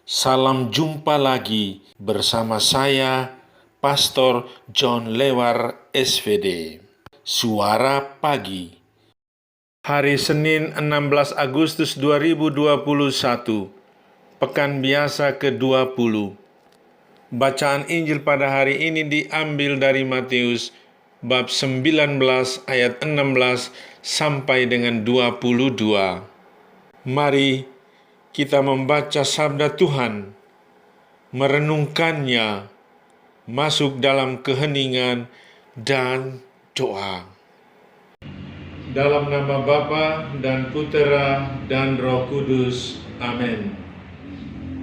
Salam jumpa lagi bersama saya, Pastor John Lewar SVD. Suara Pagi. Hari Senin 16 Agustus 2021, Pekan Biasa ke-20. Bacaan Injil pada hari ini diambil dari Matius bab 19 ayat 16 sampai dengan 22. Mari kita membaca sabda Tuhan, merenungkannya, masuk dalam keheningan dan doa. Dalam nama Bapa dan Putera dan Roh Kudus. Amin.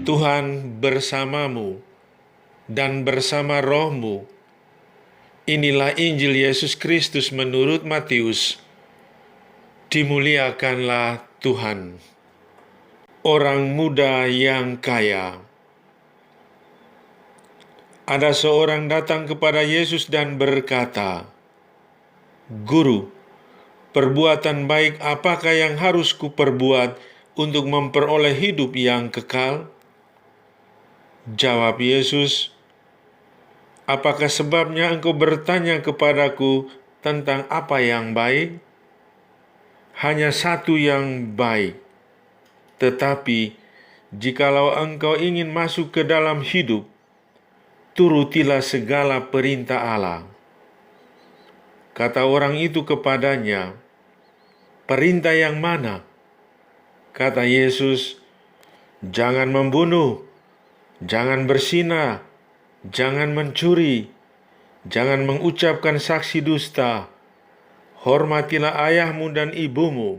Tuhan bersamamu dan bersama rohmu. Inilah Injil Yesus Kristus menurut Matius. Dimuliakanlah Tuhan. Orang muda yang kaya. Ada seorang datang kepada Yesus dan berkata, "Guru, perbuatan baik apakah yang harus kuperbuat untuk memperoleh hidup yang kekal?" Jawab Yesus, "Apakah sebabnya engkau bertanya kepadaku tentang apa yang baik? Hanya satu yang baik. Tetapi, jikalau engkau ingin masuk ke dalam hidup, turutilah segala perintah Allah." Kata orang itu kepadanya, "Perintah yang mana?" Kata Yesus, "Jangan membunuh, jangan berzina, jangan mencuri, jangan mengucapkan saksi dusta, hormatilah ayahmu dan ibumu,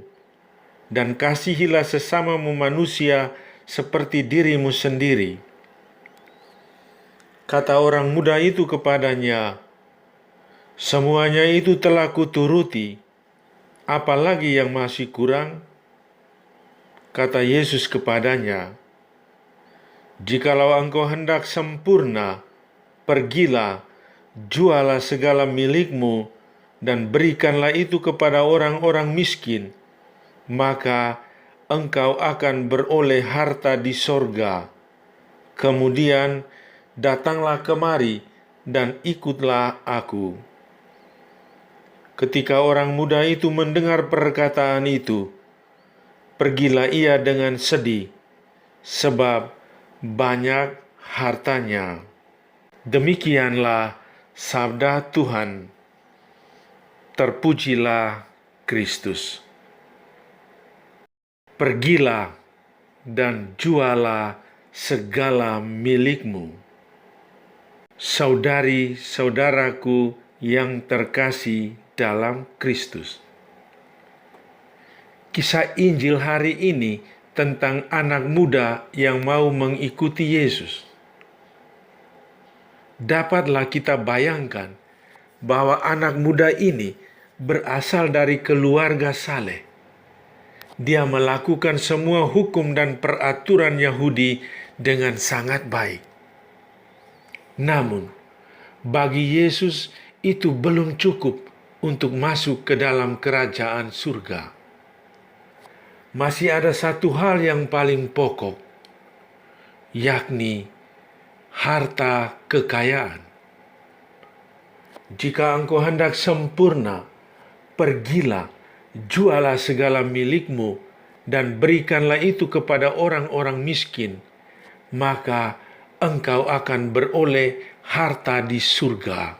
dan kasihilah sesamamu manusia seperti dirimu sendiri." Kata orang muda itu kepadanya, "Semuanya itu telah kuturuti, apalagi yang masih kurang?" Kata Yesus kepadanya, "Jikalau engkau hendak sempurna, pergilah, jualah segala milikmu, dan berikanlah itu kepada orang-orang miskin, maka engkau akan beroleh harta di sorga. Kemudian datanglah kemari dan ikutlah aku." Ketika orang muda itu mendengar perkataan itu, pergilah ia dengan sedih, sebab banyak hartanya. Demikianlah sabda Tuhan. Terpujilah Kristus. Pergilah dan jualah segala milikmu. Saudari-saudaraku yang terkasih dalam Kristus, kisah Injil hari ini tentang anak muda yang mau mengikuti Yesus. Dapatlah kita bayangkan bahwa anak muda ini berasal dari keluarga saleh. Dia melakukan semua hukum dan peraturan Yahudi dengan sangat baik. Namun, bagi Yesus itu belum cukup untuk masuk ke dalam kerajaan surga. Masih ada satu hal yang paling pokok, yakni harta kekayaan. Jika engkau hendak sempurna, pergilah, jualah segala milikmu, dan berikanlah itu kepada orang-orang miskin, maka engkau akan beroleh harta di surga.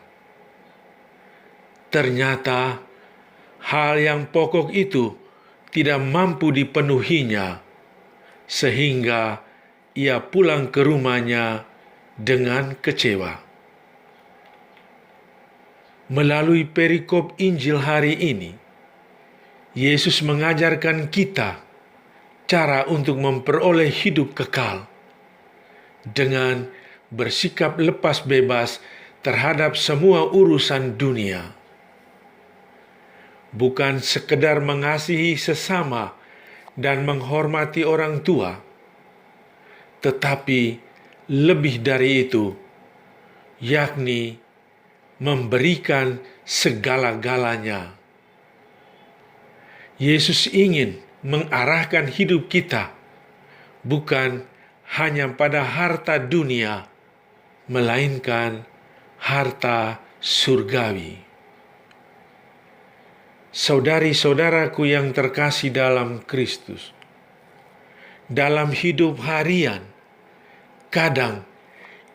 Ternyata, hal yang pokok itu tidak mampu dipenuhinya, sehingga ia pulang ke rumahnya dengan kecewa. Melalui perikop Injil hari ini, Yesus mengajarkan kita cara untuk memperoleh hidup kekal dengan bersikap lepas bebas terhadap semua urusan dunia. Bukan sekedar mengasihi sesama dan menghormati orang tua, tetapi lebih dari itu, yakni memberikan segala-galanya. Yesus ingin mengarahkan hidup kita bukan hanya pada harta dunia, melainkan harta surgawi. Saudari-saudaraku yang terkasih dalam Kristus, dalam hidup harian, kadang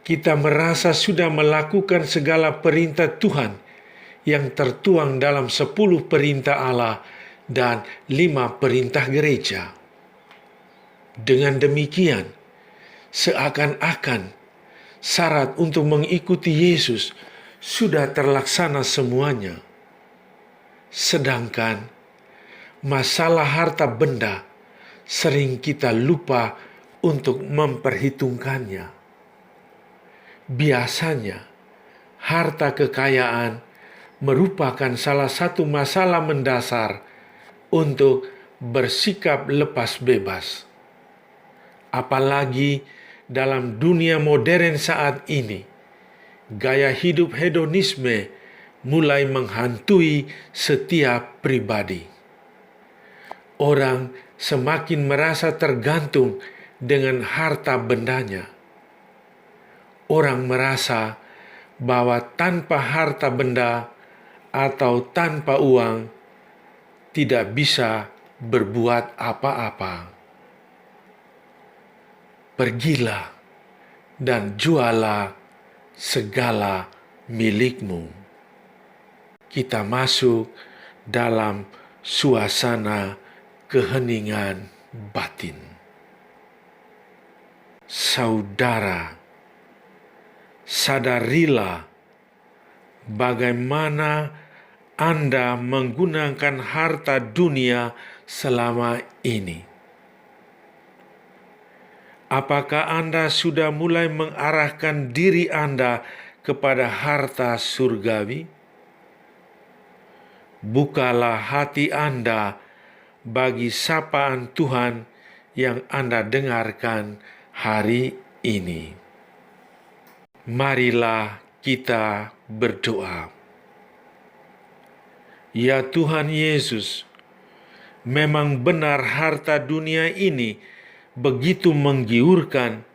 kita merasa sudah melakukan segala perintah Tuhan yang tertuang dalam 10 perintah Allah dan 5 perintah gereja. Dengan demikian, seakan-akan syarat untuk mengikuti Yesus sudah terlaksana semuanya. Sedangkan masalah harta benda sering kita lupa untuk memperhitungkannya. Biasanya, harta kekayaan merupakan salah satu masalah mendasar untuk bersikap lepas bebas. Apalagi dalam dunia modern saat ini, gaya hidup hedonisme mulai menghantui setiap pribadi. Orang semakin merasa tergantung dengan harta bendanya. Orang merasa bahwa tanpa harta benda atau tanpa uang tidak bisa berbuat apa-apa. Pergilah dan jualah segala milikmu. Kita masuk dalam suasana keheningan batin. Saudara, sadarilah bagaimana Anda menggunakan harta dunia selama ini. Apakah Anda sudah mulai mengarahkan diri Anda kepada harta surgawi? Bukalah hati Anda bagi sapaan Tuhan yang Anda dengarkan hari ini. Marilah kita berdoa. Ya Tuhan Yesus, memang benar harta dunia ini begitu menggiurkan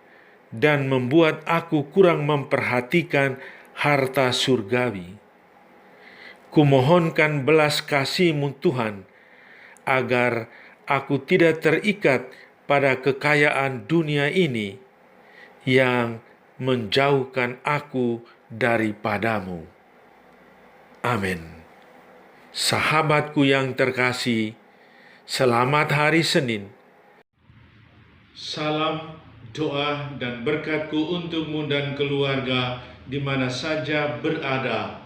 dan membuat aku kurang memperhatikan harta surgawi. Kumohonkan belas kasih-Mu Tuhan, agar aku tidak terikat pada kekayaan dunia ini yang menjauhkan aku daripada-Mu. Amin. Sahabatku yang terkasih, selamat hari Senin. Salam, doa, dan berkatku untukmu dan keluarga di mana saja berada,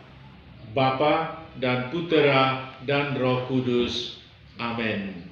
Bapa dan Putera dan Roh Kudus. Amin.